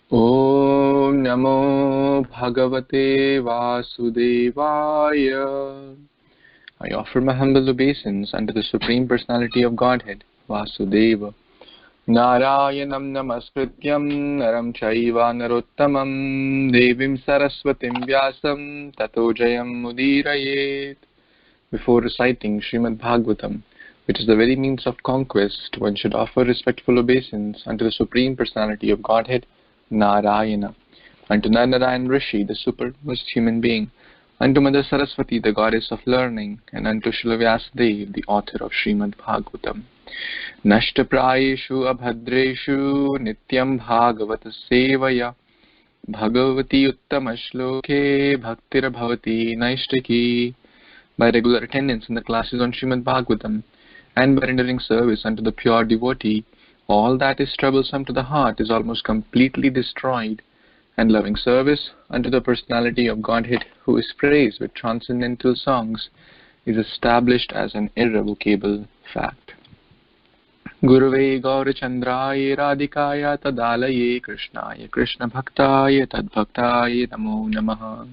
Om Namo Bhagavate Vasudevaya. I offer my humble obeisance unto the Supreme Personality of Godhead, Vasudeva. Narayanam namaskrityam naram chaiva narottamam devim saraswatim vyasam tato jayam mudirayet. Before reciting Srimad Bhagvatam, which is the very means of conquest, one should offer respectful obeisance unto the Supreme Personality of Godhead, Narayana, unto Narayan Rishi, the supermost human being, unto Mother Saraswati, the goddess of learning, and unto Srila Vyasadeva, the author of Srimad Bhagavatam. Nashtaprayeshu abhadreshu nityam bhagavata sevaya bhagavati uttama shloke bhaktir bhavati naishtaki. By regular attendance in the classes on Srimad Bhagavatam and by rendering service unto the pure devotee, all that is troublesome to the heart is almost completely destroyed, and loving service unto the personality of Godhead, who is praised with transcendental songs, is established as an irrevocable fact. Guruve Gaurachandraya Radhikaya Tadalaye Krishnaya Krishna Bhaktaya Tadbhaktaya Namo Namaha.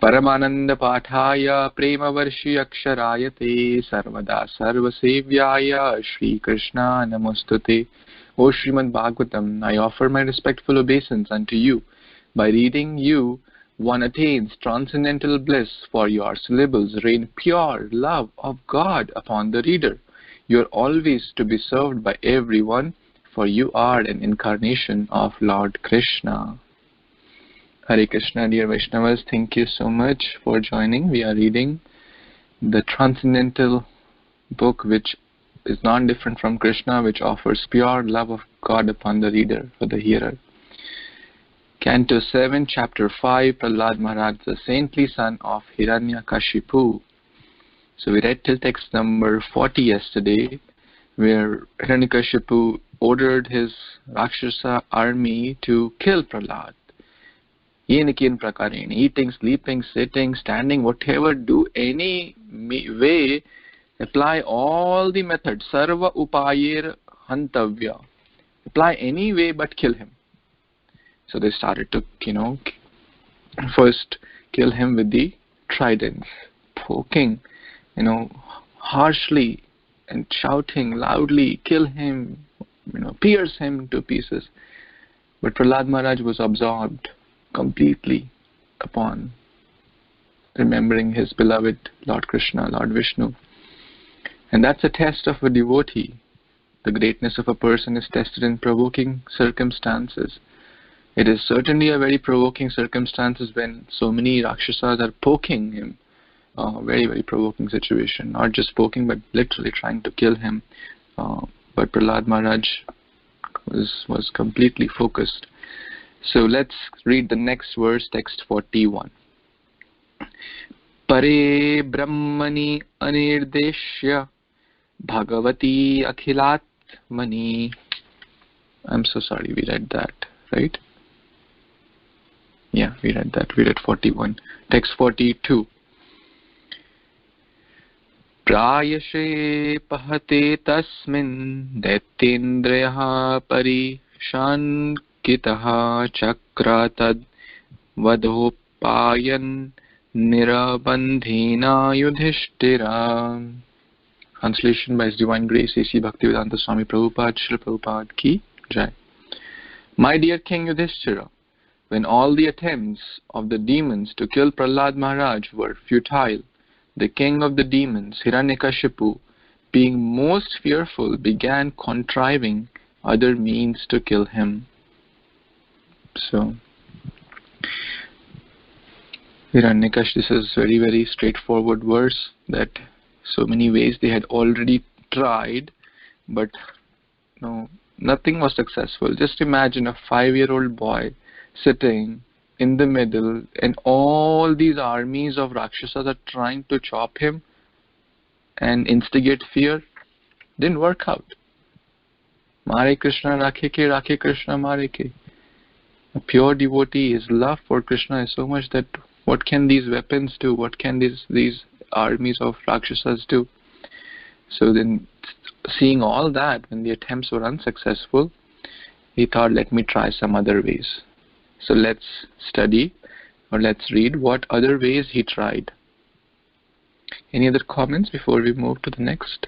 Paramananda Pathaya Premavarshi Aksharayate Sarvada Sarvasevyaya Shri Krishna Namostute. O Srimad Bhagavatam, I offer my respectful obeisance unto you. By reading you, one attains transcendental bliss, for your syllables rain pure love of God upon the reader. You are always to be served by everyone, for you are an incarnation of Lord Krishna. Hare Krishna, dear Vaishnavas, thank you so much for joining. We are reading the transcendental book, which is not different from Krishna, which offers pure love of God upon the reader, for the hearer. Canto 7, Chapter 5, Prahlad Maharaj, the saintly son of Hiranyakashipu. So we read till text number 40 yesterday, where Hiranyakashipu ordered his Rakshasa army to kill Prahlad. Eating, sleeping, sitting, standing, whatever, do any way, apply all the methods, sarva upayir hantavya, apply any way but kill him. So they started to, first kill him with the tridents, poking, harshly and shouting loudly, kill him, pierce him to pieces. But Prahlad Maharaj was absorbed completely upon remembering his beloved Lord Krishna, Lord Vishnu. And that's a test of a devotee. The greatness of a person is tested in provoking circumstances. It is certainly a very provoking circumstances when so many Rakshasas are poking him. Very, very provoking situation. Not just poking, but literally trying to kill him. But Prahlad Maharaj was completely focused. So let's read the next verse, text 41. Pare Brahmani Anirdeshya Bhagavati Akhilatmani. I'm so sorry, we read that, right? Yeah, we read that. We read 41. Text 42. Prayashe pahate tasmin daitendriyaha parishan Kitaha chakratad vadhopayan nirabandhina yudhishthira. Translation by His Divine Grace A.C. Bhaktivedanta Swami Prabhupada, Srila Prabhupada Ki Jai. My dear King Yudhishthira, when all the attempts of the demons to kill Prahlad Maharaj were futile, the king of the demons, Hiranyakashipu, being most fearful, began contriving other means to kill him. So, Hiranyakashipu, this is very, very straightforward verse that so many ways they had already tried, but nothing was successful. Just imagine a 5-year-old boy sitting in the middle and all these armies of Rakshasas are trying to chop him and instigate fear. Didn't work out. Mare Krishna Rakhe Ke, Rakhe Krishna Mare Ke. A pure devotee, his love for Krishna is so much that what can these weapons do? What can these armies of Rakshasas do? So then, seeing all that, when the attempts were unsuccessful, he thought, let me try some other ways. So let's study, or let's read what other ways he tried. Any other comments before we move to the next?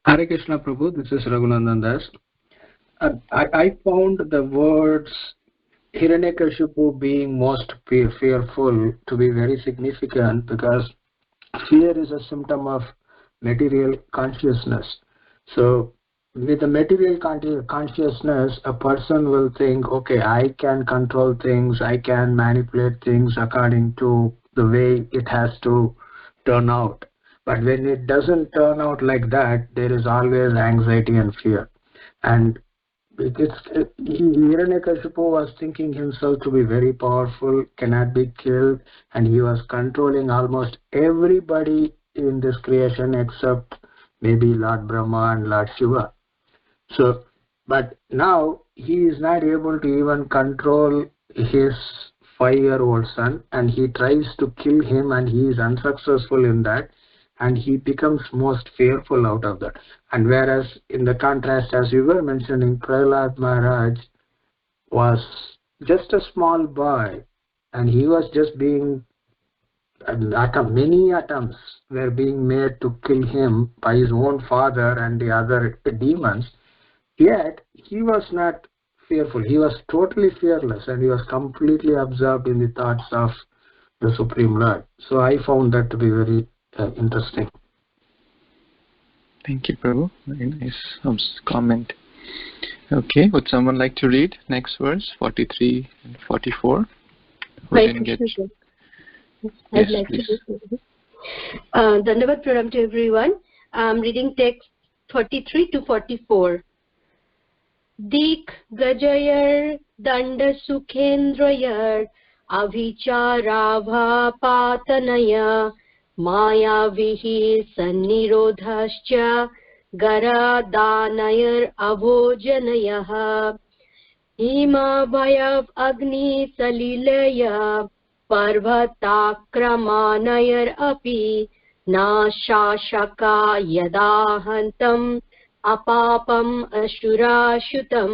Hare Krishna Prabhu, this is Raghunandan Das. I found the words Hiranyakashipu being most fearful to be very significant, because fear is a symptom of material consciousness. So with the material consciousness, a person will think, okay, I can control things, I can manipulate things according to the way it has to turn out. But when it doesn't turn out like that, there is always anxiety and fear. And Hiranyakashipu was thinking himself to be very powerful, cannot be killed, and he was controlling almost everybody in this creation except maybe Lord Brahma and Lord Shiva. So, but now he is not able to even control his 5-year-old son, and he tries to kill him, and he is unsuccessful in that, and he becomes most fearful out of that. And whereas in the contrast, as you were mentioning, Prahlad Maharaj was just a small boy, and he was just being many attempts were being made to kill him by his own father and the other demons, yet he was not fearful. He was totally fearless, and he was completely absorbed in the thoughts of the Supreme Lord. So I found that to be very interesting. Thank you, Prabhu. Very nice comment. Okay, would someone like to read next verse, 43 and 44? I'd like to do Dandavat Pranam to everyone. I'm reading text 43 to 44. Dik Gajayar Danda Sukhendrayar Avicharavha Patanaya Maya Vihi Sannirodhascha Garadanayar Avojanayah Hima Bhayav Agni Salilaya Parvatakramanayar api na shashaka yadahantam apapam ashurashutam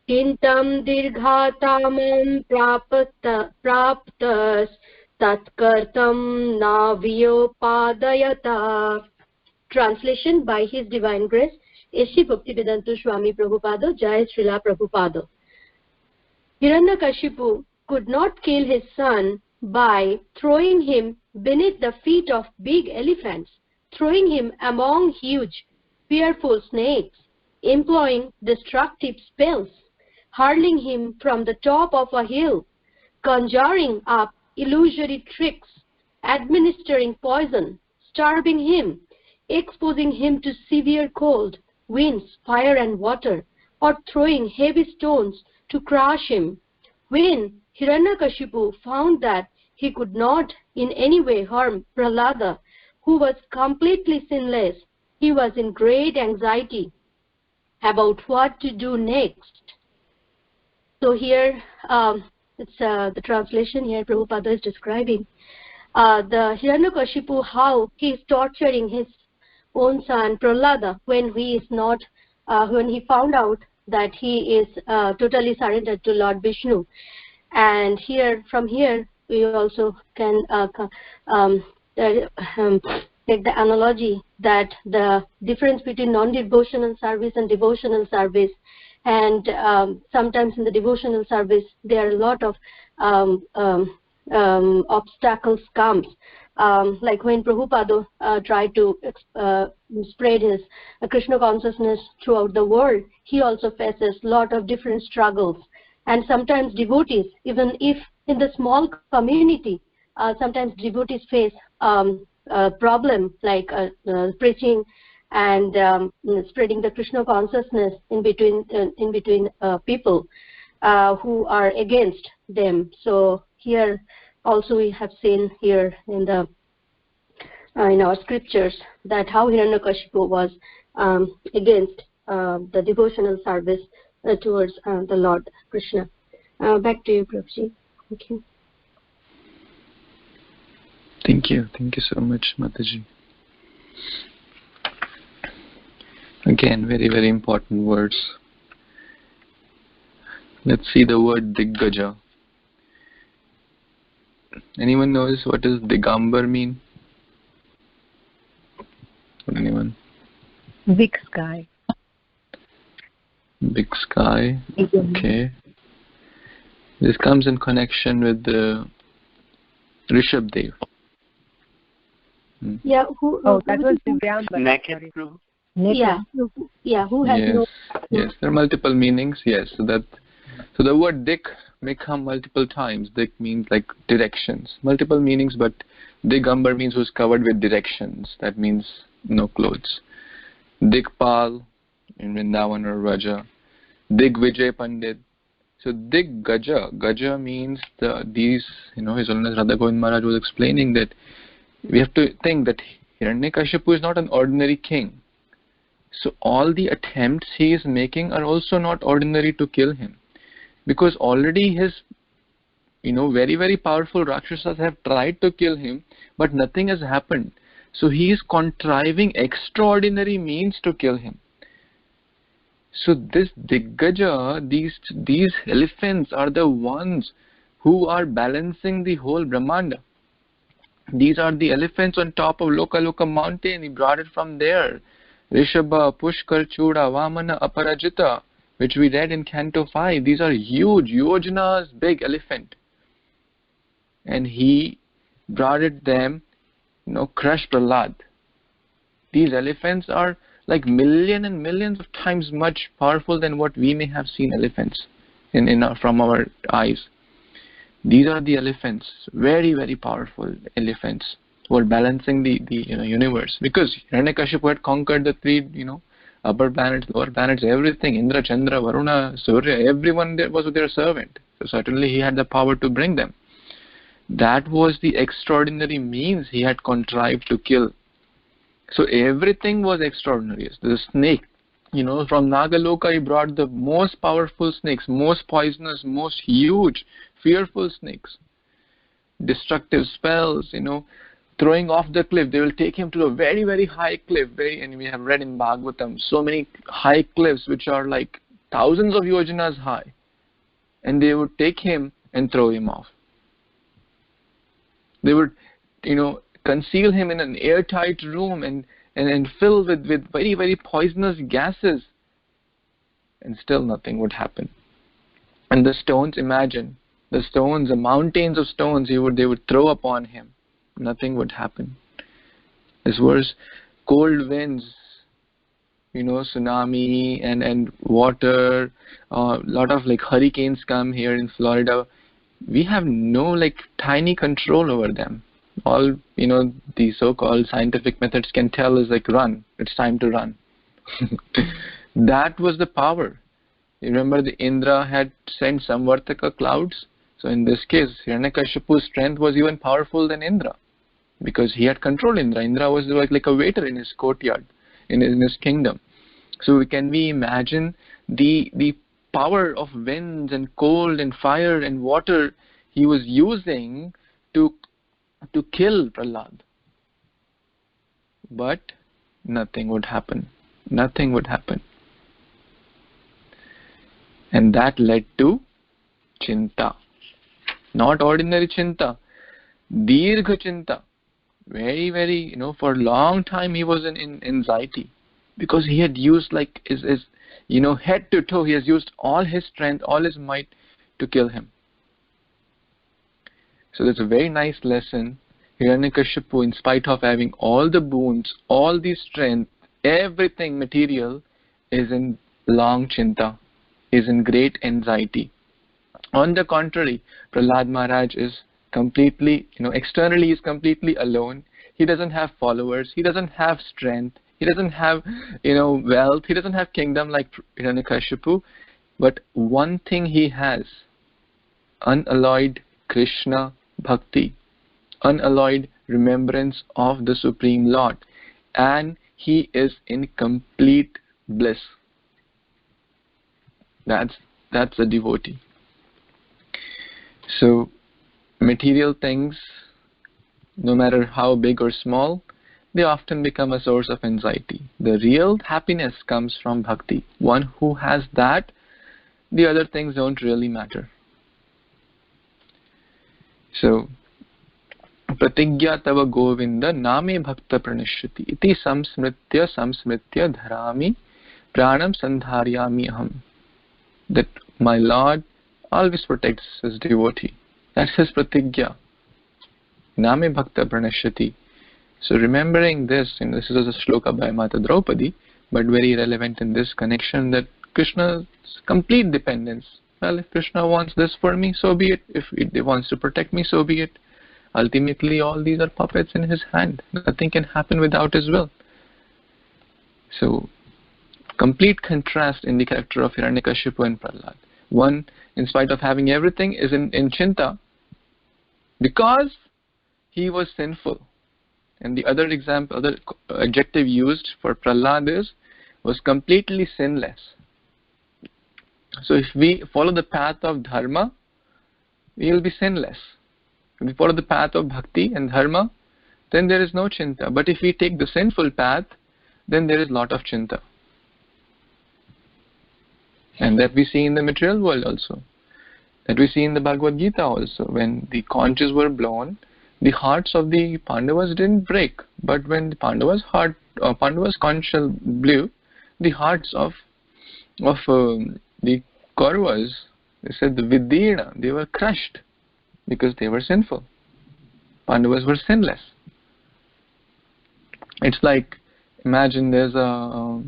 kintam dirghatamam praptas tatkartam navyopadayata. Translation by His Divine Grace, Eshi Bhaktivedanta Swami Prabhupada, Jai Srila Prabhupada. Hiranyakashipu could not kill his son by throwing him beneath the feet of big elephants, throwing him among huge, fearful snakes, employing destructive spells, hurling him from the top of a hill, conjuring up illusory tricks, administering poison, starving him, exposing him to severe cold, winds, fire and water, or throwing heavy stones to crush him. When Hiranyakashipu found that he could not in any way harm Prahlada, who was completely sinless, he was in great anxiety about what to do next. So here, it's the translation here Prabhupada is describing. The Hiranyakashipu, how he is torturing his own son Prahlada when he is not, when he found out that he is totally surrendered to Lord Vishnu. And here, from here, we also can take the analogy that the difference between non-devotional service and devotional service, and sometimes in the devotional service there are a lot of obstacles comes. Like when Prabhupada tried to spread his Krishna consciousness throughout the world, he also faces a lot of different struggles. And sometimes devotees, even if in the small community, sometimes devotees face problem like preaching and spreading the Krishna consciousness in between people who are against them. So here also we have seen here in the in our scriptures that how Hiranyakashipu was against the devotional service towards the Lord Krishna. Back to you, Prabhuji. Thank you. Thank you. Thank you so much, Mataji. Again, very, very important words. Let's see the word Diggaja. Anyone knows what does Digambar mean? Anyone? Big sky. Big sky. Okay. This comes in connection with the Rishabdev. Yeah, That was Divyambar. Naked proof. Yeah, who has Yes, no. yes, there are multiple meanings. Yes, so the word Dik may come multiple times. Dik means like directions, multiple meanings, but Digambar means who's covered with directions. That means no clothes. Dikpal in Vrindavan or Raja. Digvijay Pandit. So Diggaja, Gaja means these. His Holiness Radha Govind Maharaj was explaining that we have to think that Hiranyakashipu is not an ordinary king. So all the attempts he is making are also not ordinary to kill him, because already his very, very powerful Rakshasas have tried to kill him, but nothing has happened. So he is contriving extraordinary means to kill him. So this Diggaja, these elephants are the ones who are balancing the whole Brahmanda. These are the elephants on top of Loka mountain. He brought it from there. Rishabha, Pushkar, Chuda, Vamana, Aparajita, which we read in Canto 5. These are huge, Yojana's big elephant. And he brought them, crushed Prahlad. These elephants are like millions and millions of times much powerful than what we may have seen elephants from our eyes. These are the elephants, very, very powerful elephants who are balancing the universe. Because Hiranyakashipu had conquered the three, upper planets, lower planets, everything. Indra, Chandra, Varuna, Surya, everyone there was their servant. So certainly he had the power to bring them. That was the extraordinary means he had contrived to kill. So everything was extraordinary. The snake, from Nagaloka he brought the most powerful snakes, most poisonous, most huge, fearful snakes. Destructive spells, throwing off the cliff. They will take him to a very, very high cliff. And we have read in Bhagavatam so many high cliffs which are like thousands of yojanas high. And they would take him and throw him off. They would, conceal him in an airtight room and fill with very, very poisonous gases. And still nothing would happen. And the stones, imagine, the mountains of stones they would throw upon him. Nothing would happen. This was cold winds, tsunami and water, a lot of like hurricanes come here in Florida. We have no tiny control over them. All, the so-called scientific methods can tell is run. It's time to run. That was the power. You remember the Indra had sent Samvartaka clouds. So in this case, Hiranyakashipu's strength was even powerful than Indra, because he had controlled Indra. Indra was like a waiter in his courtyard, in his kingdom. So can we imagine the power of winds and cold and fire and water he was using to kill Prahlad? But nothing would happen. Nothing would happen. And that led to Chinta. Not ordinary Chinta. Dirgha Chinta. Very, very, for a long time he was in anxiety. Because he had used his head to toe, he has used all his strength, all his might to kill him. So that's a very nice lesson. Hiranyakashipu, in spite of having all the boons, all the strength, everything material, is in long Chinta, is in great anxiety. On the contrary, Prahlad Maharaj is completely, externally is completely alone. He doesn't have followers. He doesn't have strength. He doesn't have, wealth. He doesn't have kingdom like Hiranyakashipu. But one thing he has, unalloyed Krishna Bhakti, unalloyed remembrance of the Supreme Lord. And he is in complete bliss. That's a devotee. So material things, no matter how big or small, they often become a source of anxiety. The real happiness comes from bhakti. One who has that, the other things don't really matter. So, pratigya tava govinda name bhakta pranishyati iti samsmritya dharami pranam sandharyami aham. That my Lord always protects his devotee. That's his pratigya. Name bhakta pranishyati. So remembering this, and this is a shloka by Mata Draupadi, but very relevant in this connection, that Krishna's complete dependence. Well, if Krishna wants this for me, so be it. If he wants to protect me, so be it. Ultimately, all these are puppets in his hand. Nothing can happen without his will. So, complete contrast in the character of Hiranyakashipu and Prahlad. One, in spite of having everything, is in chinta because he was sinful. And the other adjective used for Prahlad was completely sinless. So if we follow the path of dharma, we will be sinless. If we follow the path of bhakti and dharma, then there is no chinta. But if we take the sinful path, then there is lot of chinta. And that we see in the material world also. That we see in the Bhagavad Gita also. When the conches were blown, the hearts of the Pandavas didn't break. But when the Pandavas' conch blew, the hearts of the Kauravas, they said the Vidirna, they were crushed because they were sinful. Pandavas were sinless. It's like, imagine there's a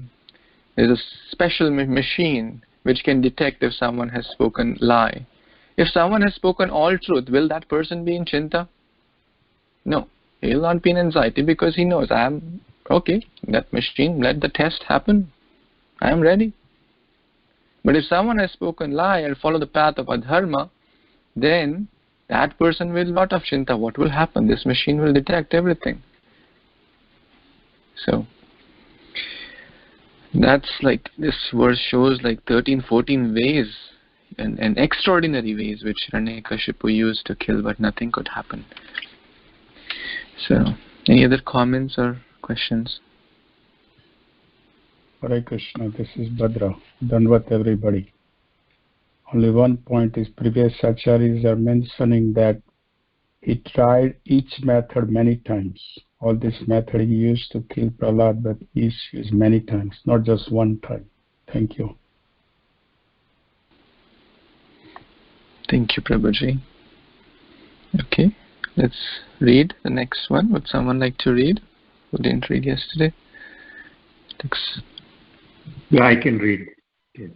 special machine which can detect if someone has spoken lie. If someone has spoken all truth, will that person be in chinta? No, he will not be in anxiety because he knows, I am okay, that machine, let the test happen. I am ready. But if someone has spoken lie and follow the path of adharma, then that person will not have chinta. What will happen? This machine will detect everything. So, that's like, this verse shows like 13, 14 ways and extraordinary ways which Hiranyakashipu used to kill, but nothing could happen. So, any other comments or questions? Hare Krishna, this is Bhadra. Dandavat everybody. Only one point is previous acharyas are mentioning that he tried each method many times. All this method he used to kill Prahlad, but he used many times, not just one time. Thank you. Thank you, Prabhuji. Okay, let's read the next one. Would someone like to read? Who didn't read yesterday? Yeah, I can read. Okay.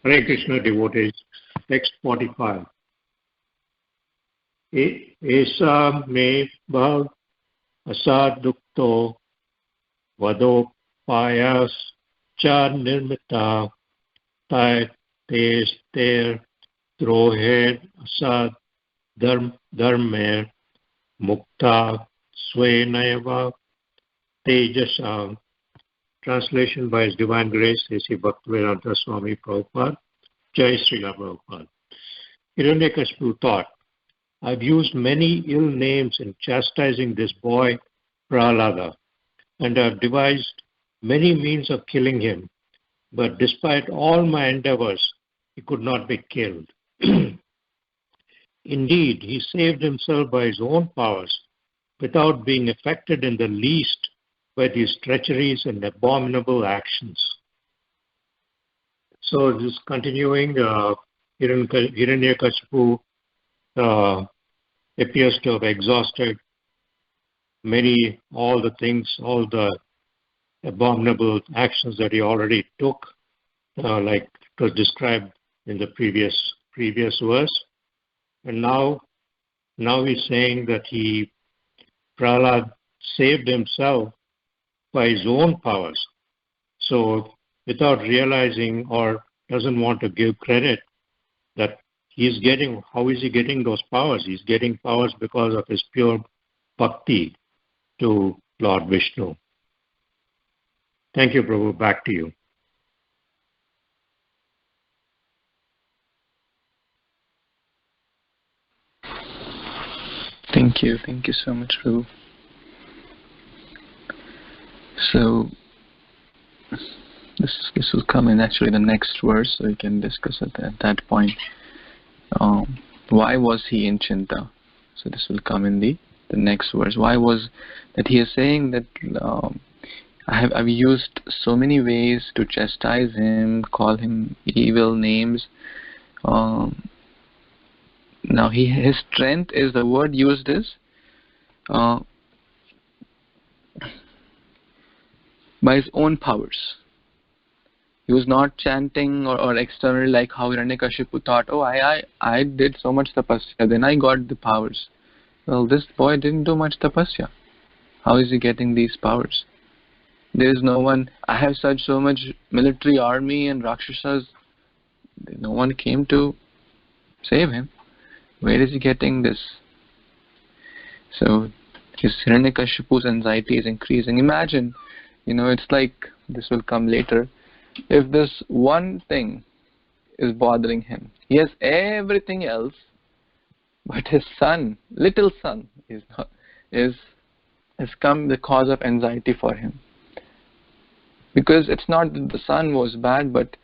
Hare Krishna devotees, text 45. Esa me bhav asadukto vadopayas cha nirmita tai ter drohed asad dharmer mukta svenaiva tejasa. Translation by His Divine Grace, A.C. Bhaktivedanta Swami Prabhupada, Jai Srila Prabhupada. Hiranyakashipu thought, I've used many ill names in chastising this boy, Prahlada, and I've devised many means of killing him, but despite all my endeavors, he could not be killed. Indeed, he saved himself by his own powers, without being affected in the least by these treacheries and abominable actions. So just continuing, Hiranyakashipu appears to have exhausted all the abominable actions that he already took, like it was described in the previous verse. And now he's saying that Prahlad saved himself by his own powers. So without realizing or doesn't want to give credit that how is he getting those powers? He's getting powers because of his pure bhakti to Lord Vishnu. Thank you, Prabhu. Back to you. Thank you so much, Prabhu. So this will come in actually the next verse, so we can discuss it at that point. Why was he in Chinta? So this will come in the next verse. Why was that he is saying that I've used so many ways to chastise him, call him evil names. Now his strength is, the word used is by his own powers. He was not chanting or externally like how Hiranyakashipu thought, oh, I did so much tapasya, then I got the powers. Well, this boy didn't do much tapasya. How is he getting these powers? There is no one. I have so much military army and Rakshasas. No one came to save him. Where is he getting this? So his Hiranyakashipu's anxiety is increasing. Imagine, it's like, this will come later. If this one thing is bothering him, he has everything else, but his son, little son, has come the cause of anxiety for him. Because it's not that the son was bad, but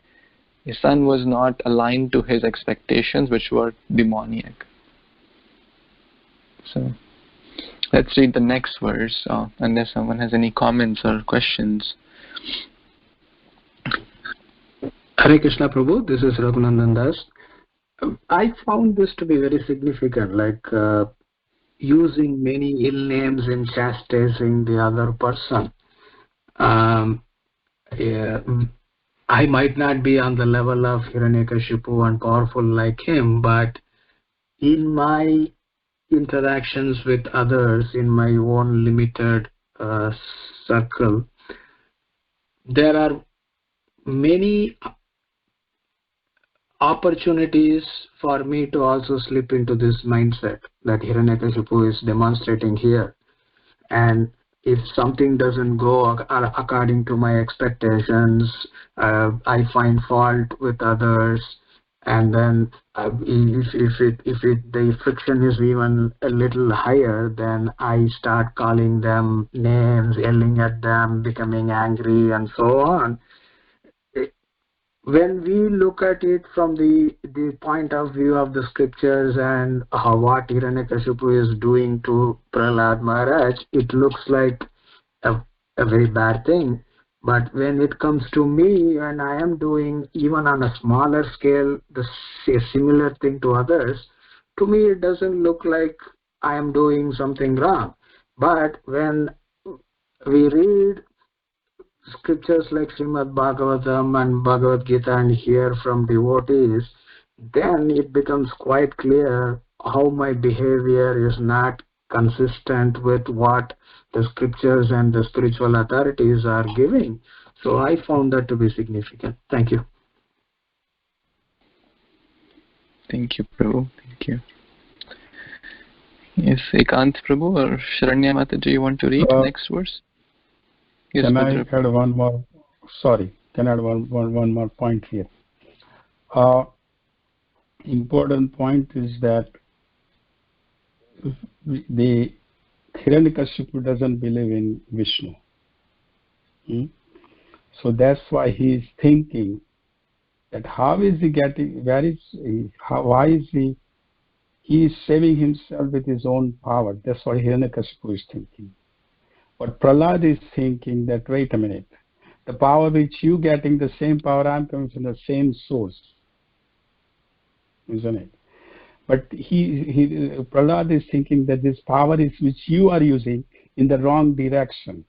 his son was not aligned to his expectations, which were demoniac. So let's read the next verse, unless someone has any comments or questions. Hare Krishna Prabhu, this is Raghunandan Das. I found this to be very significant, like using many ill names in chastising the other person. I might not be on the level of Hiranyakashipu and powerful like him, but in my interactions with others, in my own limited circle, there are many opportunities for me to also slip into this mindset that Hiranyakashipu is demonstrating here. And if something doesn't go according to my expectations, I find fault with others, and then if the friction is even a little higher, then I start calling them names, yelling at them, becoming angry, and so on. When we look at it from the point of view of the scriptures and what Hiranyakashipu is doing to Prahlad Maharaj, it looks like a very bad thing. But when it comes to me, and I am doing even on a smaller scale a similar thing to others, to me it doesn't look like I am doing something wrong. But when we read scriptures like Srimad Bhagvatam and Bhagavad Gita and hear from devotees, then it becomes quite clear how my behavior is not consistent with what the scriptures and the spiritual authorities are giving. So I found that to be significant. Thank you. Thank you, Prabhu. Thank you. Yes, Ekant Prabhu or Sharanya Mataji, you want to read next verse? Yes, can I add one more? Sorry, can I add one more point here? Important point is that the Hiranyakashipu doesn't believe in Vishnu. So that's why he is thinking that how is he getting, where is he, why is he is saving himself with his own power. That's what Hiranyakashipu is thinking. But Prahlad is thinking that, wait a minute, the power which you getting, the same power I'm coming from the same source, isn't it? But Prahlad is thinking that this power is which you are using in the wrong direction.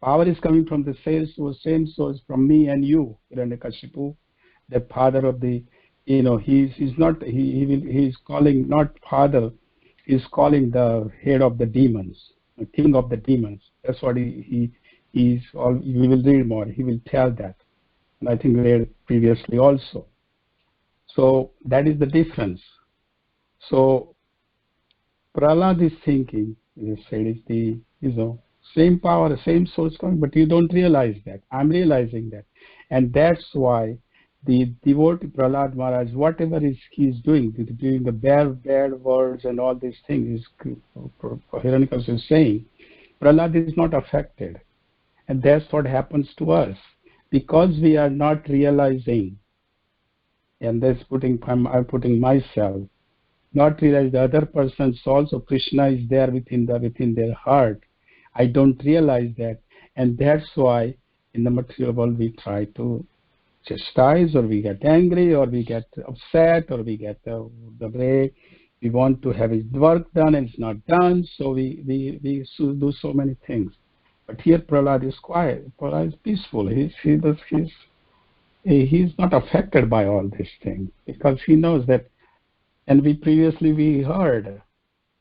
Power is coming from the same source from me and you, Hiranyakashipu, the father of the, he's calling not father, he's calling the head of the demons, the king of the demons. That's what we will read more. He will tell that, and I think we read previously also. So that is the difference. So Prahlad is thinking, you said, it's the same power, the same source coming, but you don't realize that. I'm realizing that, and that's why the devotee Prahlad Maharaj, whatever he's doing the bad words and all these things, Hiranyakashipu is saying, Prahlad is not affected. And that's what happens to us. Because we are not realizing, and that's I'm putting myself, not realize the other person's also Krishna is there within their heart. I don't realize that, and that's why in the material world we try to chastise, or we get angry, or we get upset, or we get the way we want to have his work done and it's not done, so we do so many things. But here Prahlad is quiet. Prahlad is peaceful. He's not affected by all these things, because he knows that. And we heard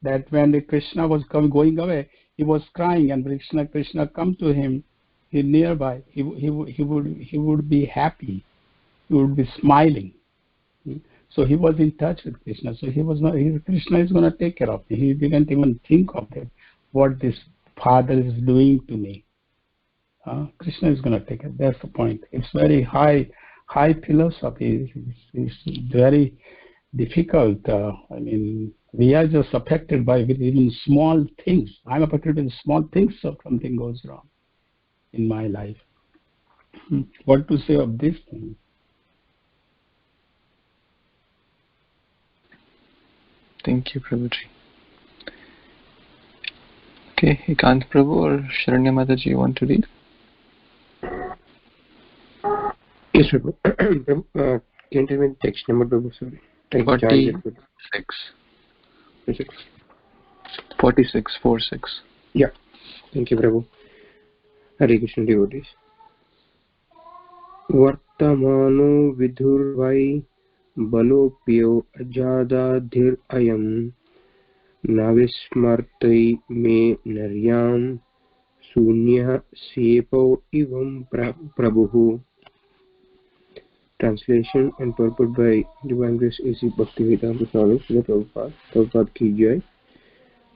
that when the Krishna was going away, he was crying, and Krishna come to him, he nearby, he would be happy, he would be smiling. So he was in touch with Krishna. So Krishna is going to take care of me. He didn't even think of it, what this father is doing to me. Krishna is going to take it. That's the point. It's very high philosophy. It's very difficult. We are just affected by even small things. I'm affected with small things, so something goes wrong in my life. What to say of this thing? Thank you, Prabhuji. Okay, Ekant Prabhu or Sharanya Mataji, you want to read? Yes, Prabhu. Can you tell me the text number, Prabhu? Sorry. 46. Yeah. Thank you, Prabhu. Hare Krishna devotees. Vartamano vidhurvai balopyo ajadadhir ayam navismartai me naryam sunya sepo ivam prabhu. Translation and purport by Divine Grace A.C. Bhaktivedanta Swami Srila Prabhupada Ki Jai.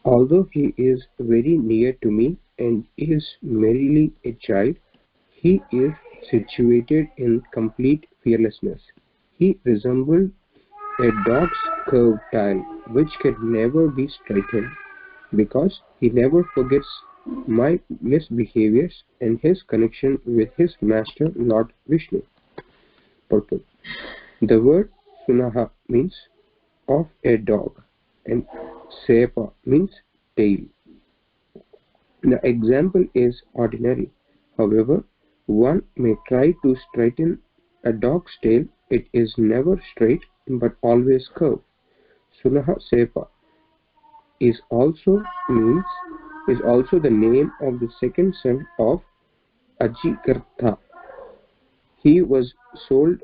Although he is very near to me and is merely a child, he is situated in complete fearlessness. He resembles a dog's curved tail, which can never be straightened, because he never forgets my misbehaviors and his connection with his master Lord Vishnu. Purport. The word Sunah means of a dog, and sepa means tail. The example is ordinary. However, one may try to straighten a dog's tail. It is never straight but always curved. Sunah sepa is also the name of the second son of Ajigrata. He was sold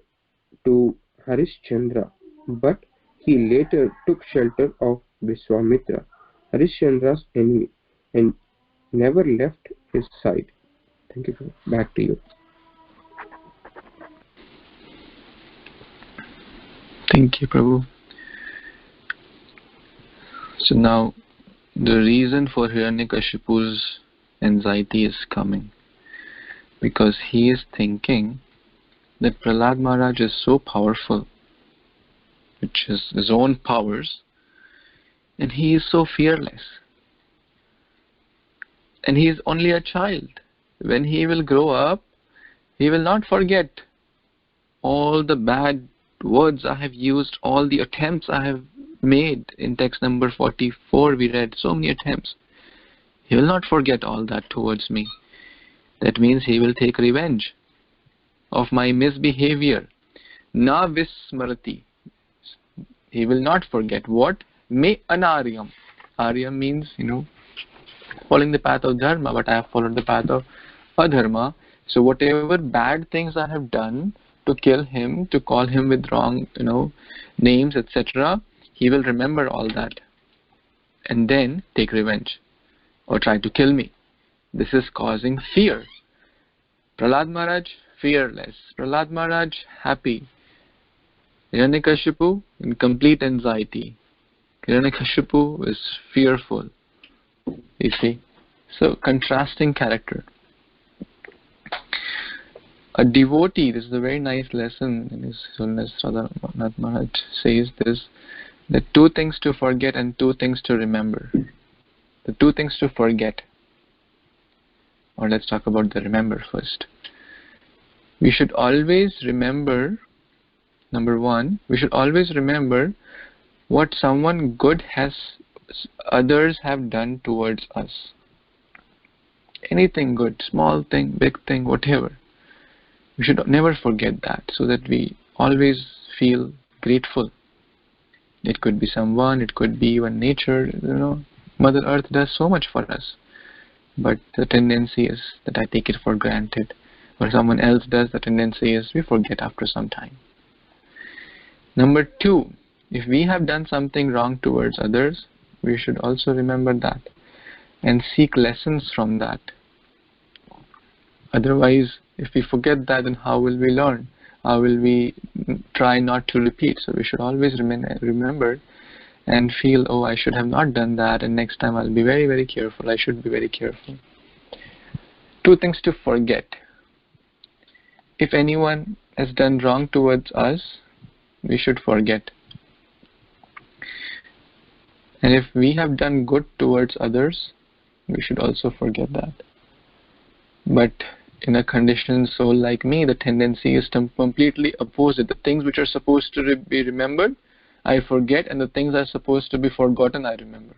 to Harichandra, but he later took shelter of Vishvamitra, Harichandra's enemy, and never left his side. Thank you. Back to you. Thank you, Prabhu. So now, the reason for Hiranyakashipu's anxiety is coming, because he is thinking that Prahlad Maharaj is so powerful, which is his own powers, and he is so fearless. And he is only a child. When he will grow up, he will not forget all the bad words I have used, all the attempts I have made. In text number 44 we read so many attempts. He will not forget all that towards me. That means he will take revenge of my misbehavior. Na vismarati. He will not forget. What? Me anaryam. Aryam means, following the path of dharma, but I have followed the path of adharma. So whatever bad things I have done to kill him, to call him with wrong, names, etc., he will remember all that and then take revenge or try to kill me. This is causing fear. Prahlad Maharaj, fearless. Prahlad Maharaj, happy. Hiranyakashipu, in complete anxiety. Hiranyakashipu is fearful. You see? So, contrasting character. A devotee, this is a very nice lesson in His Holiness Radhanath Maharaj says this, that two things to forget and two things to remember. The two things to forget. or let's talk about the remember first. We should always remember, number one, we should always remember what someone good others have done towards us. Anything good, small thing, big thing, whatever. We should never forget that, so that we always feel grateful. It could be someone, it could be even nature, Mother Earth does so much for us. But the tendency is that I take it for granted. Or someone else does, the tendency is we forget after some time. Number two, if we have done something wrong towards others, we should also remember that and seek lessons from that. Otherwise, if we forget that, then how will we learn? How will we try not to repeat? So we should always remember and feel, oh, I should have not done that, and next time I'll be very, very careful. I should be very careful. Two things to forget. If anyone has done wrong towards us, we should forget. And if we have done good towards others, we should also forget that. But in a conditioned soul like me, the tendency is to completely opposite. The things which are supposed to be remembered, I forget, and the things that are supposed to be forgotten, I remember.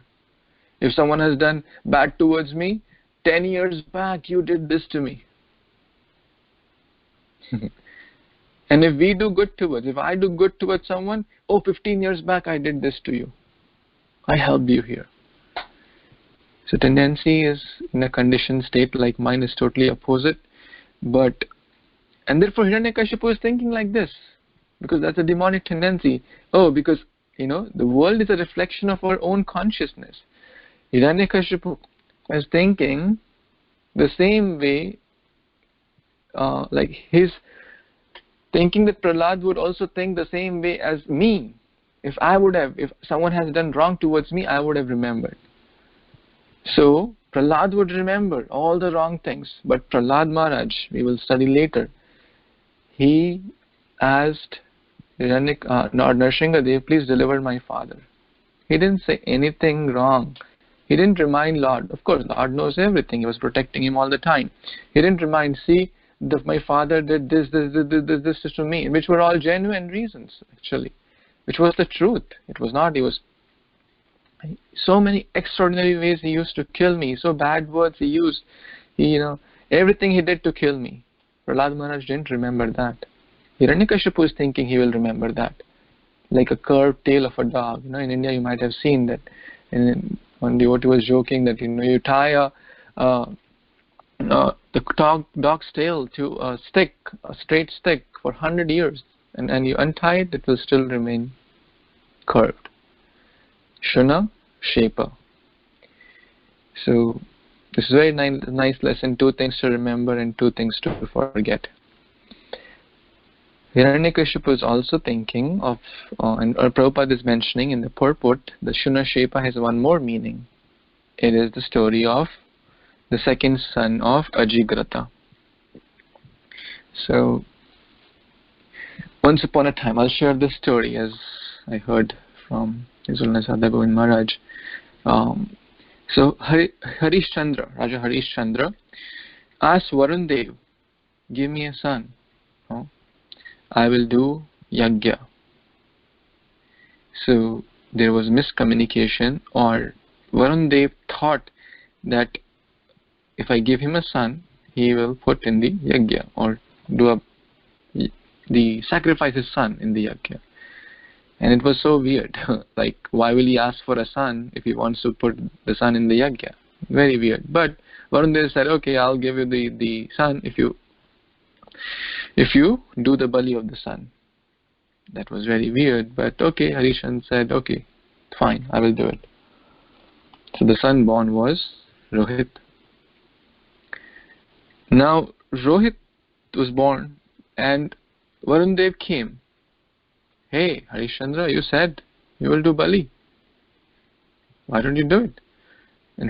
If someone has done bad towards me, 10 years back, you did this to me. And if we do good towards, if I do good towards someone, 15 years back, I did this to you. I helped you here. So tendency is, in a conditioned state like mine, is totally opposite. And therefore Hiranyakashipu is thinking like this, because that's a demonic tendency. Because, the world is a reflection of our own consciousness. Hiranyakashipu is thinking the same way, like he's thinking that Prahlad would also think the same way as me. If someone has done wrong towards me, I would have remembered. So Prahlad would remember all the wrong things. But Prahlad Maharaj, we will study later, he asked Nrsingadev, please deliver my father. He didn't say anything wrong. He didn't remind Lord. Of course, Lord knows everything. He was protecting him all the time. He didn't remind, my father did this to me, which were all genuine reasons, actually, which was the truth. It was not, he was so many extraordinary ways he used to kill me, so bad words he used, everything he did to kill me. Prahlad Maharaj didn't remember that. Hiranyakashipu is thinking he will remember that, like a curved tail of a dog. In India you might have seen that. And one devotee was joking that you tie the dog's tail to a straight stick for 100 years, and you untie it, it will still remain curved. Sunah, sepa. So this is a very nice lesson. Two things to remember and two things to forget. Hiranyakashipu is also thinking of, and Prabhupada is mentioning in the purport, the Sunah sepa has one more meaning. It is the story of the second son of Ajigrata. So, once upon a time, I'll share this story as I heard from His Holiness Sada Govind Maharaj. So, Harichandra, Raja Harichandra, asked Varun Dev, give me a son. I will do yajna. So, there was miscommunication, or Varun Dev thought that if I give him a son, he will put in the yajna, or sacrifice his son in the yajna. And it was so weird. Like, why will he ask for a son if he wants to put the son in the yajna? Very weird. But Varun Dev said, okay, I'll give you the son if you do the bali of the son. That was very weird, but okay, Harichandra said, okay, fine, I will do it. So the son born was Rohit. Now Rohit was born and Varun Dev came. Hey, Harichandra, you said you will do bali. Why don't you do it? And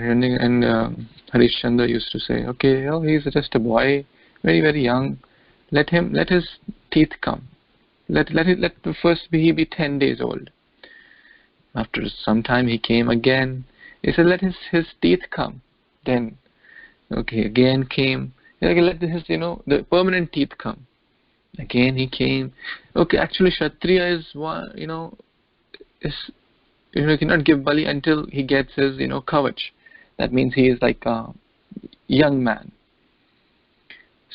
Harichandra used to say, okay, well, he's just a boy, very, very young. Let his teeth come. Let first he be 10 days old. After some time he came again. He said, let his teeth come. Then Okay, again came. Okay, let this, the permanent teeth come. Again he came. Okay, actually Kshatriya is one, he cannot give bali until he gets his, kavach. That means he is like a young man.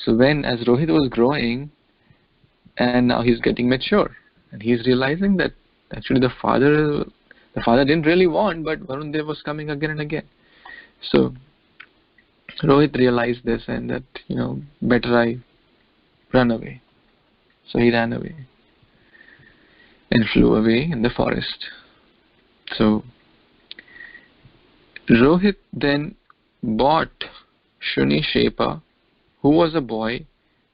So as Rohit was growing, and now he's getting mature, and he's realizing that actually the father didn't really want, but Varun Dev was coming again and again. So Rohit realized this, and that, better I run away. So he ran away and flew away in the forest. So Rohit then bought Shunishepa, who was a boy,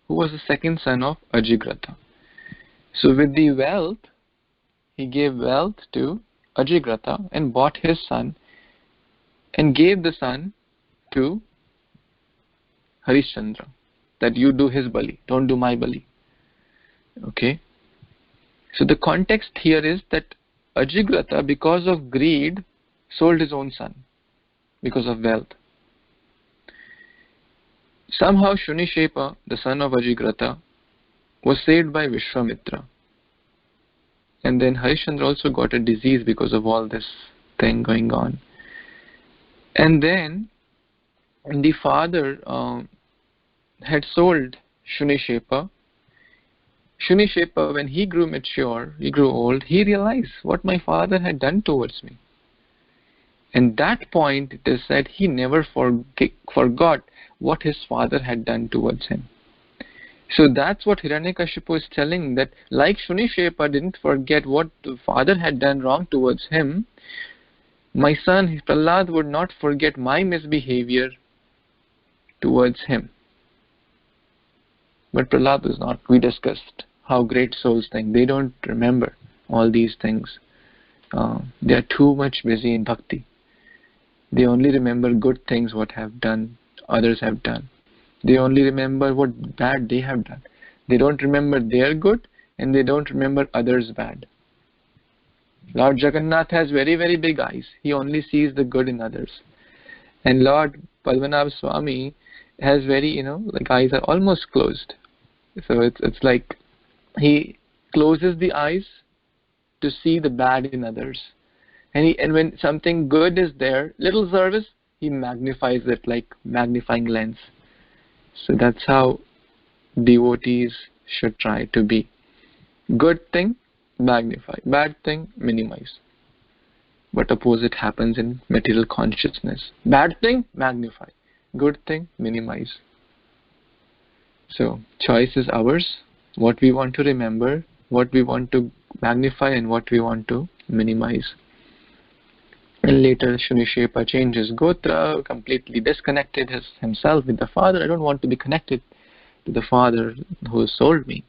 who was the second son of Ajigrata. So with the wealth, he gave wealth to Ajigrata and bought his son and gave the son to Harichandra, that you do his bali, don't do my bali. Okay. So the context here is that Ajigrata, because of greed, sold his own son because of wealth. Somehow Shunishepa, the son of Ajigrata, was saved by Vishvamitra. And then Harichandra also got a disease because of all this thing going on. And then the father had sold Shunishepa. Shunishepa, when he grew mature, he grew old, he realized what my father had done towards me. And that point, it is said, he never forgot what his father had done towards him. So that's what Hiranyakashipu is telling, that like Shunishepa didn't forget what the father had done wrong towards him, my son Prahlad would not forget my misbehavior towards him. But Prahlad was not. We discussed how great souls think. They don't remember all these things. They are too much busy in bhakti. They only remember good things, what others have done. They only remember what bad they have done. They don't remember their good, and they don't remember others' bad. Lord Jagannath has very, very big eyes. He only sees the good in others. And Lord Padmanabh Swami has very, like eyes are almost closed. So it's like he closes the eyes to see the bad in others. And when something good is there, little service, he magnifies it like magnifying lens. So that's how devotees should try to be. Good thing, magnify. Bad thing, minimize. But opposite happens in material consciousness. Bad thing, magnify. Good thing, minimize. So choice is ours. What we want to remember, what we want to magnify, and what we want to minimize. And later Shunishepa changes Gotra, completely disconnected himself with the father. I don't want to be connected to the father who sold me.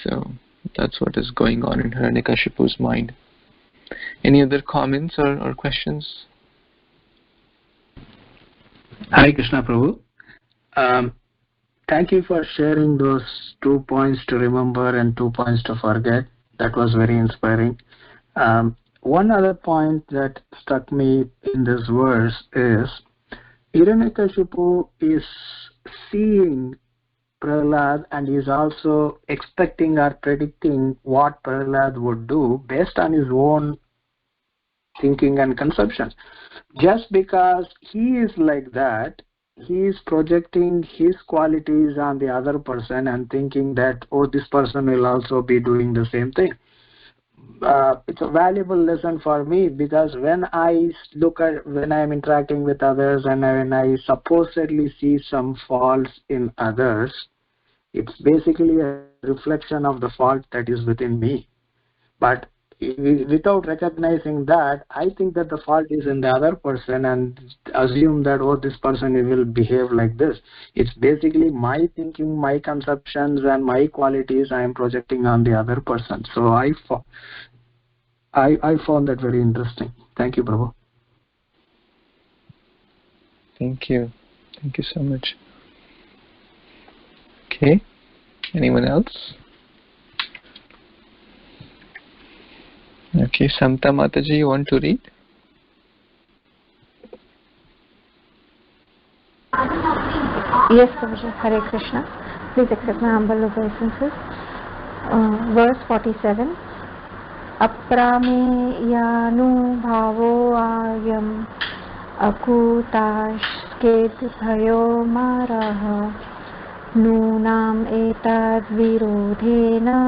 So that's what is going on in Hiranyakashipu's mind. Any other comments or questions? Hare Krishna Prabhu. Thank you for sharing those 2 points to remember and 2 points to forget. That was very inspiring. One other point that struck me in this verse is Hiranyakashipu is seeing Prahlad and is also expecting or predicting what Prahlad would do based on his own thinking and conception. Just because he is like that, he is projecting his qualities on the other person and thinking that, oh, this person will also be doing the same thing. It's a valuable lesson for me, because when I am interacting with others and when I supposedly see some faults in others, it's basically a reflection of the fault that is within me. But without recognizing that, I think that the fault is in the other person and assume that, oh, this person will behave like this. It's basically my thinking, my conceptions and my qualities I am projecting on the other person. So I found that very interesting. Thank you, Prabhu. Thank you. Thank you so much. Okay. Anyone else? Okay, Samta Mataji, you want to read? Yes, Prabhuji. Hare Krishna. Please accept my humble obeisances. Verse 47. Aprameyanu bhavo ayam akutasked bhayo maraha nunam etad virodhena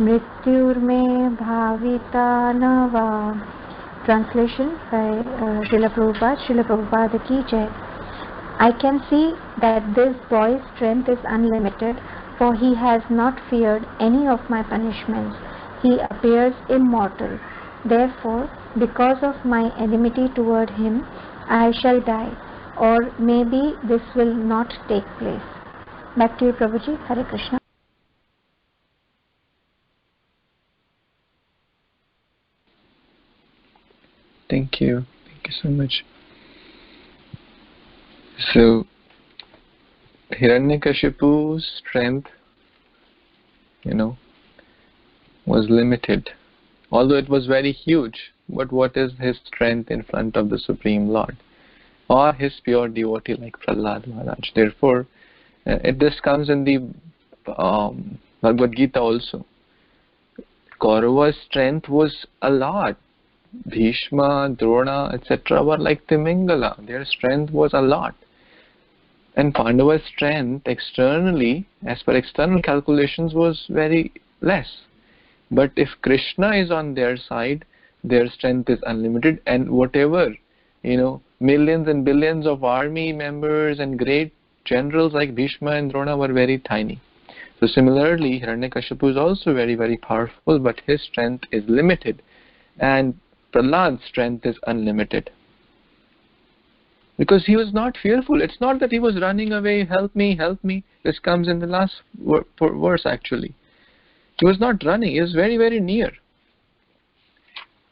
mrityurme bhavita nava. Translation by Srila Prabhupada. Srila Prabhupada ki jai. I can see that this boy's strength is unlimited, for he has not feared any of my punishments. He appears immortal. Therefore, because of my enmity toward him, I shall die, or maybe this will not take place. Back to you, Prabhuji. Hare Krishna. Thank you. Thank you so much. So, Hiranyakashipu's strength, was limited. Although it was very huge, but what is his strength in front of the Supreme Lord? Or his pure devotee like Prahlad Maharaj. Therefore, this comes in the Bhagavad Gita also. Kaurava's strength was a lot. Bhishma, Drona, etc. were like Timingala. Their strength was a lot. And Pandava's strength externally, as per external calculations, was very less. But if Krishna is on their side, their strength is unlimited, and whatever, millions and billions of army members and great generals like Bhishma and Drona were very tiny. So similarly, Hiranyakashipu is also very, very powerful, but his strength is limited. And Prahlad's strength is unlimited. Because he was not fearful. It's not that he was running away, help me, help me. This comes in the last verse actually. He was not running, he was very, very near.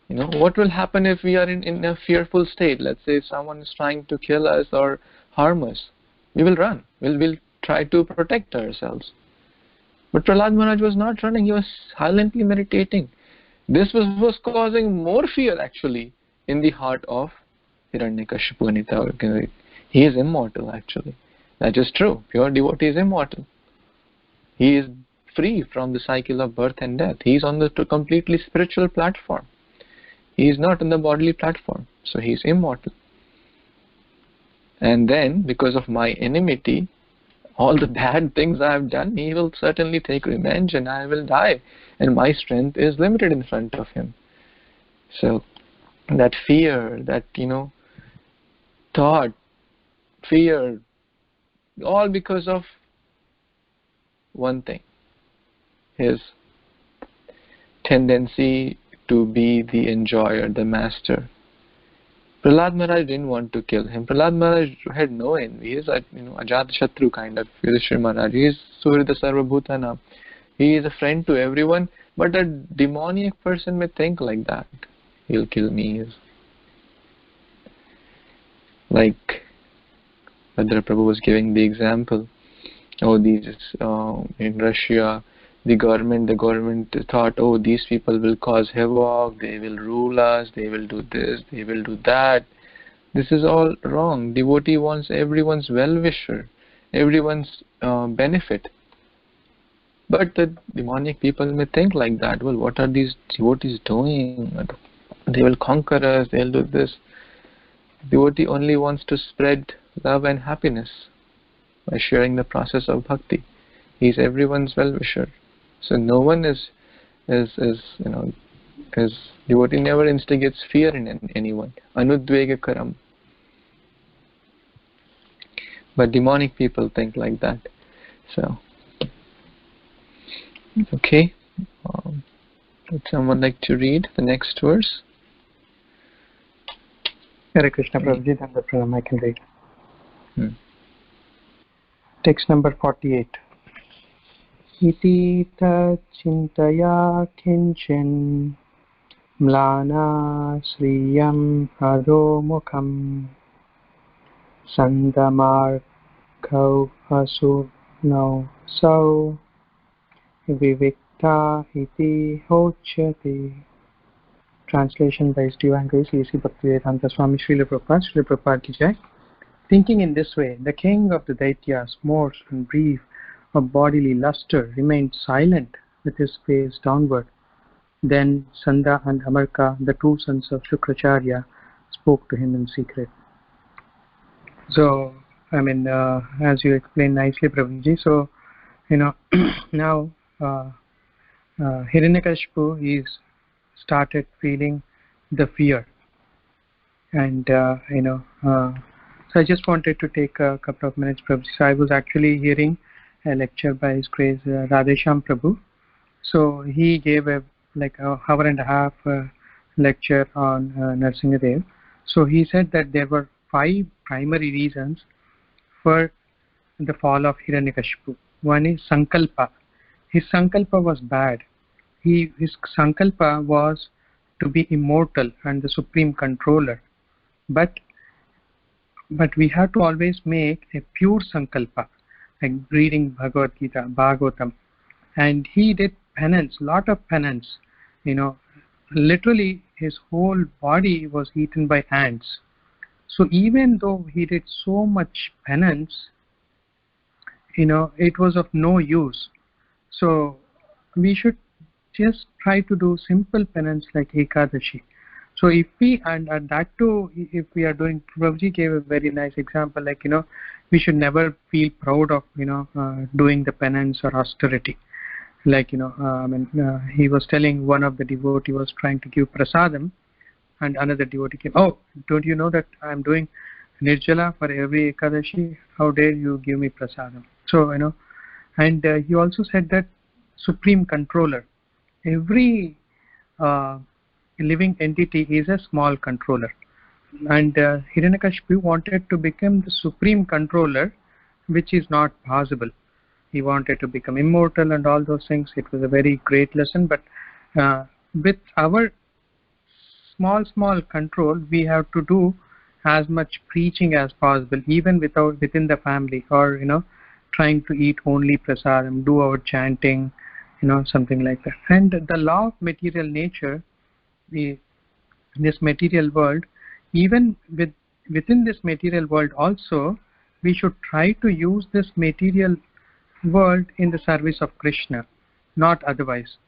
What will happen if we are in a fearful state? Let's say someone is trying to kill us or harm us. We will run. We'll try to protect ourselves. But Prahlad Maharaj was not running, he was silently meditating. This was causing more fear actually in the heart of Hiranyakashipu. He is immortal actually. That is true. Pure devotee is immortal. He is free from the cycle of birth and death. He is on the completely spiritual platform. He is not on the bodily platform. So he is immortal. And then, because of my enmity, all the bad things I have done, he will certainly take revenge and I will die. And my strength is limited in front of him. So that fear, that, thought, fear, all because of one thing. His tendency to be the enjoyer, the master. Prahlad Maharaj didn't want to kill him. Prahlad Maharaj had no envy. He is a Ajatashatru kind of Yudhishthira Maharaj. He is Surya Sarvabhutana. He is a friend to everyone, but a demoniac person may think like that. He'll kill me. Like Bhadra Prabhu was giving the example. In Russia, the government thought, these people will cause havoc, they will rule us, they will do this, they will do that. This is all wrong. Devotee wants everyone's well-wisher, everyone's benefit. But the demonic people may think like that. Well, what are these devotees doing? They will conquer us, they'll do this. Devotee only wants to spread love and happiness by sharing the process of bhakti. He is everyone's well-wisher. So no one is devotee never instigates fear in anyone. Anudvega karam. But demonic people think like that. So, okay. Would someone like to read the next verse? Hare Krishna Prabhuji, and the Pranam I can read. Text number 48. Iti ta chintaya kinchin mlana sriyam haro mukham sandamarkau asurnau sau vivikta iti hochati. Translation by His Divine Grace A.C. Bhaktivedanta Swami Srila Prabhupada. Srila Prabhupada ki jai. Thinking in this way, the king of the Daityas, morse and brief of bodily luster, remained silent with his face downward. Then Sanda and Amarka, the two sons of Shukracharya, spoke to him in secret. So, I mean, as you explained nicely, Prabhuji, so, now Hiranyakashipu is started feeling the fear. And, so I just wanted to take a couple of minutes, Prabhuji. So I was actually hearing a lecture by His Grace Radhesham Prabhu. So he gave a hour and a half lecture on Narsingadev. So he said that there were 5 primary reasons for the fall of Hiranyakashipu. One is Sankalpa. His Sankalpa was bad. His Sankalpa was to be immortal and the supreme controller. But we have to always make a pure Sankalpa, like reading Bhagavad Gita, Bhagavatam. And he did penance, lot of penance. Literally his whole body was eaten by ants. So even though he did so much penance, it was of no use. So we should just try to do simple penance like Ekadashi. So if we, and that too, if we are doing, Prabhuji gave a very nice example, like, we should never feel proud of, doing the penance or austerity. Like, he was telling one of the devotee was trying to give prasadam, and another devotee came, oh, don't you know that I'm doing Nirjala for every Ekadashi? How dare you give me prasadam? So, and he also said that supreme controller, every living entity is a small controller. And Hiranyakashipu wanted to become the supreme controller, which is not possible. He wanted to become immortal and all those things. It was a very great lesson, but with our small control, we have to do as much preaching as possible, even within the family, or trying to eat only prasadam, do our chanting, something like that. And the law of material nature, this material world, even within this material world also, we should try to use this material world in the service of Krishna, not otherwise.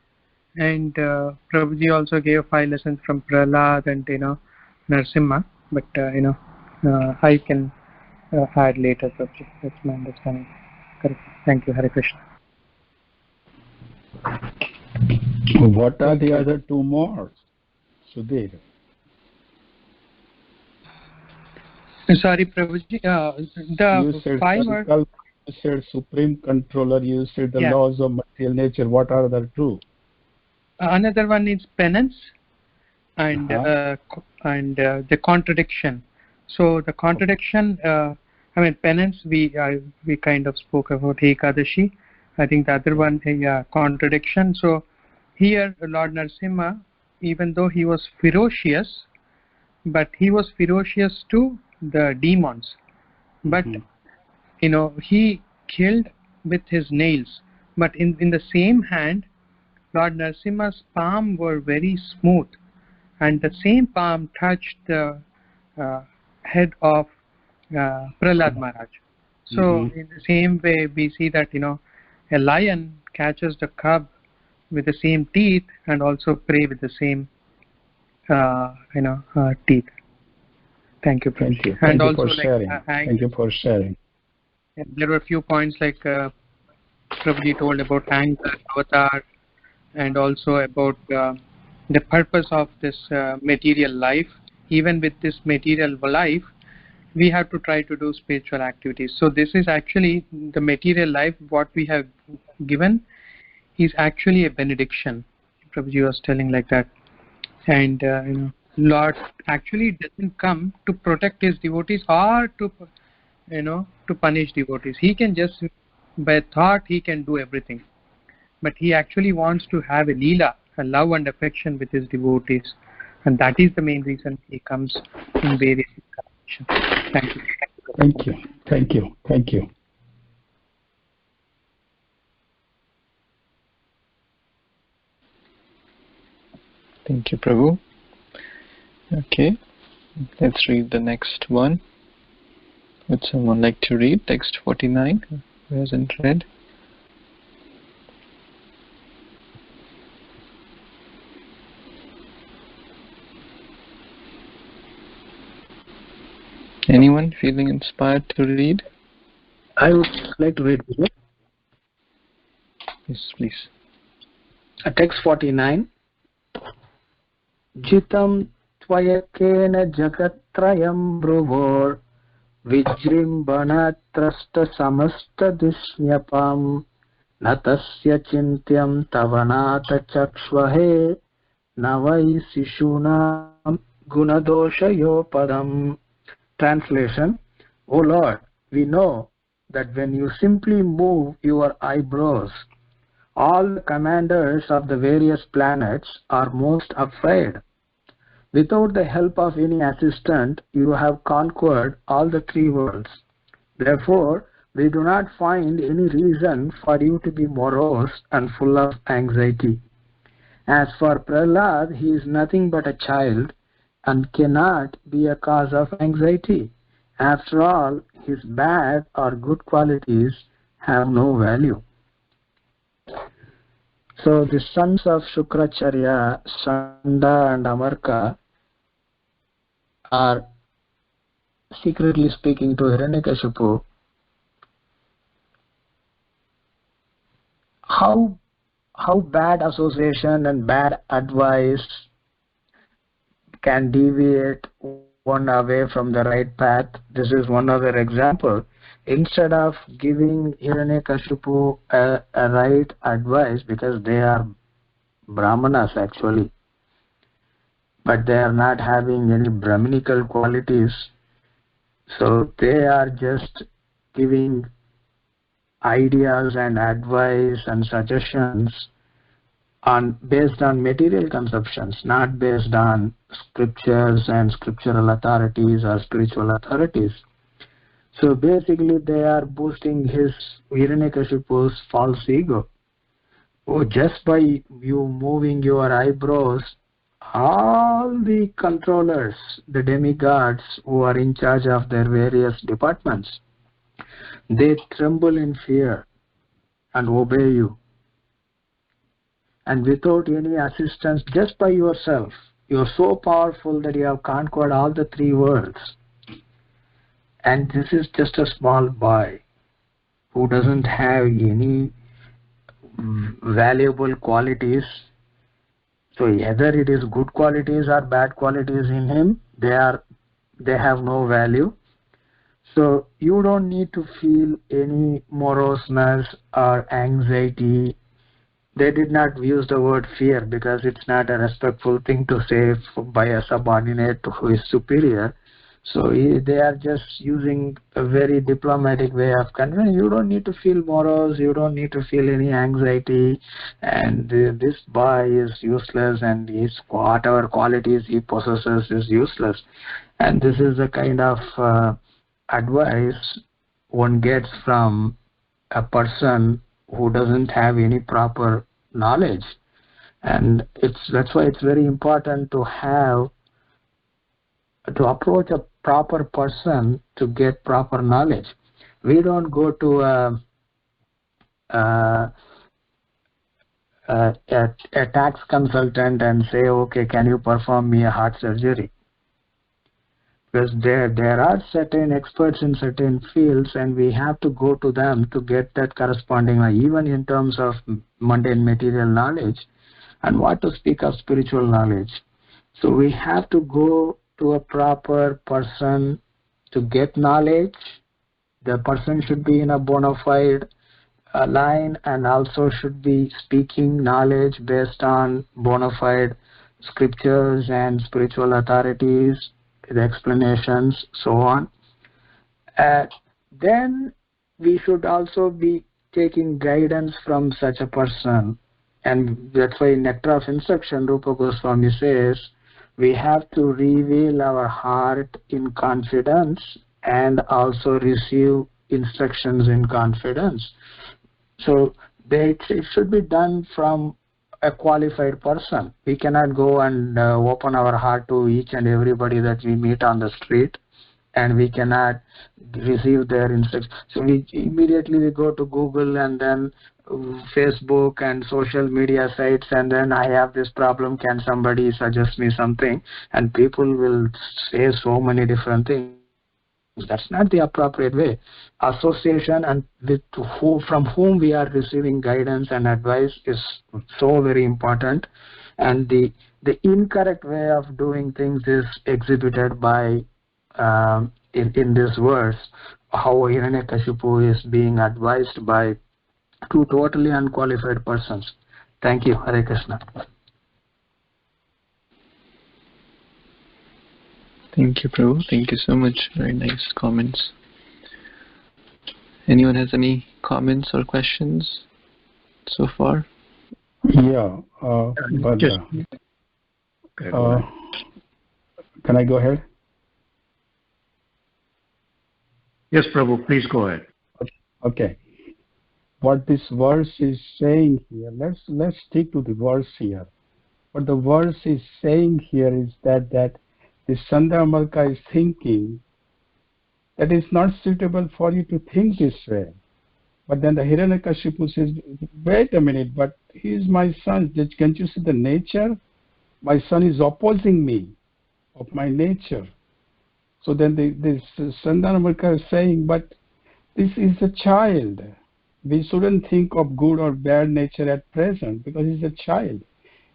And Prabhuji also gave 5 lessons from Prahlad and Narasimha, but I can add later, Prabhuji. That's my understanding. Correct. Thank you. Hare Krishna. What are the other 2 more, Sudhir? Sorry, Prabhuji. The 5 are... You said supreme controller, you said the laws of material nature. What are the 2? Another one is penance and the contradiction. So the contradiction, penance, we kind of spoke about Ekadashi. I think the other one, contradiction. So here Lord Narasimha, even though he was ferocious, but he was ferocious to the demons. But he killed with his nails. But in the same hand, Lord Narasimha's palm were very smooth, and the same palm touched the head of Prahlad Maharaj. So in the same way, we see that a lion catches the cub with the same teeth and also prey with the same teeth. Thank you, Thank you. And Thank you also for sharing. Thank you for sharing. There were a few points like Prabhuji told about anger, avatar, and also about the purpose of this material life. Even with this material life, we have to try to do spiritual activities. So this is actually the material life. What we have given is actually a benediction. Prabhuji was telling like that. And Lord actually doesn't come to protect his devotees or to punish devotees. He can just, by thought, he can do everything. But he actually wants to have a leela, a love and affection with his devotees. And that is the main reason he comes in various incarnations. Thank you. Thank you. Thank you. Thank you. Thank you, Prabhu. Okay, let's read the next one. Would someone like to read text 49? Who hasn't read? Anyone feeling inspired to read? I would like to read. Yes, please. Text 49. Jitam tvayakena jagatrayam bruvor vijrimbanatrasta samasta dushyapam natasya chintyam tavanata chakshvahe navai sishunam gunadoshayopadam. Translation. O Lord, we know that when you simply move your eyebrows, all the commanders of the various planets are most afraid. Without the help of any assistant, you have conquered all the three worlds. Therefore, we do not find any reason for you to be morose and full of anxiety. As for Prahlad, he is nothing but a child and cannot be a cause of anxiety. After all, his bad or good qualities have no value. So the sons of Shukracharya, Sanda and Amarka, are secretly speaking to Hiranyakashipu. How bad association and bad advice can deviate one away from the right path. This is one other example. Instead of giving Hiranyakashipu a right advice, because they are Brahmanas actually, but they are not having any Brahminical qualities, so they are just giving ideas and advice and suggestions based on material conceptions, not based on scriptures and scriptural authorities or spiritual authorities. So basically they are boosting his Hiranyakashipu's false ego. Oh, just by you moving your eyebrows, all the controllers, the demigods who are in charge of their various departments, they tremble in fear and obey you. And without any assistance, just by yourself, you are so powerful that you have conquered all the three worlds. And this is just a small boy who doesn't have any valuable qualities. So either it is good qualities or bad qualities in him, they have no value. So you don't need to feel any moroseness or anxiety. They did not use the word fear because it's not a respectful thing to say by a subordinate who is superior. So they are just using a very diplomatic way of conveying. You don't need to feel morose, you don't need to feel any anxiety, and this boy is useless, and his whatever qualities he possesses is useless. And this is the kind of advice one gets from a person who doesn't have any proper knowledge. And that's why it's very important to approach a proper person to get proper knowledge. We don't go to a tax consultant and say, okay, can you perform me a heart surgery? Because there are certain experts in certain fields, and we have to go to them to get that corresponding, even in terms of mundane material knowledge, and what to speak of spiritual knowledge. So we have to go to a proper person to get knowledge. The person should be in a bona fide line and also should be speaking knowledge based on bona fide scriptures and spiritual authorities, the explanations, so on. Then we should also be taking guidance from such a person. And that's why in Nectar of Instruction, Rupa Goswami says, we have to reveal our heart in confidence and also receive instructions in confidence. So it should be done from a qualified person. We cannot go and open our heart to each and everybody that we meet on the street and we cannot receive their instructions. So we immediately go to Google and then Facebook and social media sites, and then I have this problem, can somebody suggest me something? And people will say so many different things. That's not the appropriate way. Association and with from whom we are receiving guidance and advice is so very important, and the incorrect way of doing things is exhibited by in this verse, how Hiranyakashipu is being advised by two totally unqualified persons. Thank you. Hare Krishna. Thank you, Prabhu. Thank you so much. Very nice comments. Anyone has any comments or questions so far? Yeah, but can I go ahead? Yes, Prabhu, please go ahead. Okay. What this verse is saying here, let's stick to the verse here. What the verse is saying here is that the Sanda and Amarka is thinking that it's not suitable for you to think this way. But then the Hiranyakashipu says, wait a minute, but he is my son. Can't you see the nature? My son is opposing me of my nature. So then this Sanda and Amarka is saying, but this is a child. We shouldn't think of good or bad nature at present because he's a child.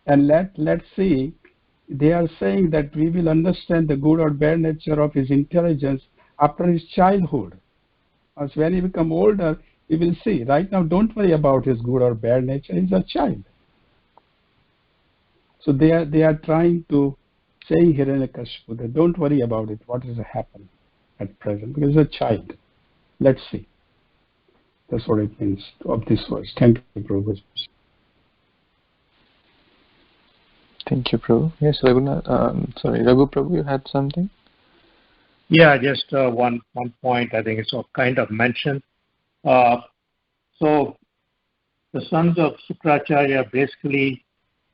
And let's see, they are saying that we will understand the good or bad nature of his intelligence after his childhood. As when he becomes older, we will see. Right now, don't worry about his good or bad nature. He's a child. So they are trying to say Hiranyakashipu that don't worry about it. What is happening at present? Because he's a child. Let's see. That's what it means of this verse. Thank you, Prabhu. Thank you, Prabhu. Yes, Raghu Prabhu, you had something? Yeah, just one point. I think it's kind of mentioned. So the sons of Sukracharya are basically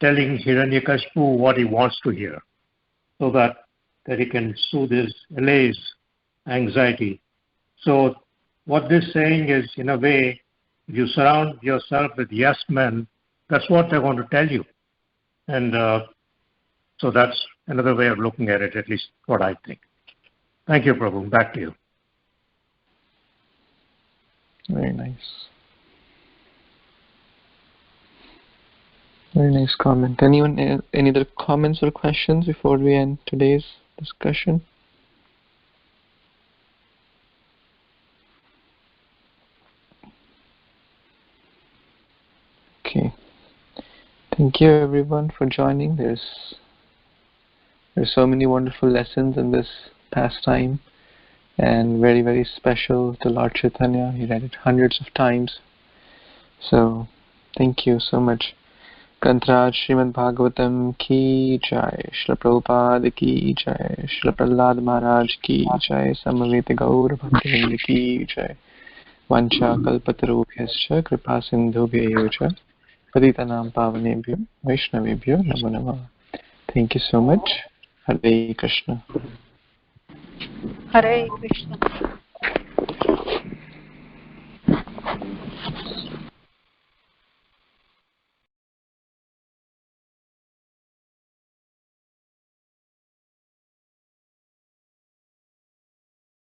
telling Hiranyakashipu what he wants to hear, so that he can soothe his, allay his anxiety. So what this saying is, in a way, if you surround yourself with yes men, that's what they're going to tell you. And so that's another way of looking at it, at least what I think. Thank you, Prabhu. Back to you. Very nice. Very nice comment. Anyone, any other comments or questions before we end today's discussion? Okay. Thank you everyone for joining. There's so many wonderful lessons in this pastime, and very, very special to Lord Chaitanya. He read it hundreds of times. So thank you so much. Counteract Srimad Bhagvatam ki jai, Srila Prabhupada ki jai, Srila Prahlad Maharaj ki jai, Samaveta Gaur Bhaktivinoda ki jai, Vancha Kalpatarubhyascha Kripa Sindhubhyo cha Patitanam Pavanebhyo Vaishnavebhyo Namo Namah. Thank you so much. Hare Krishna. Hare Krishna.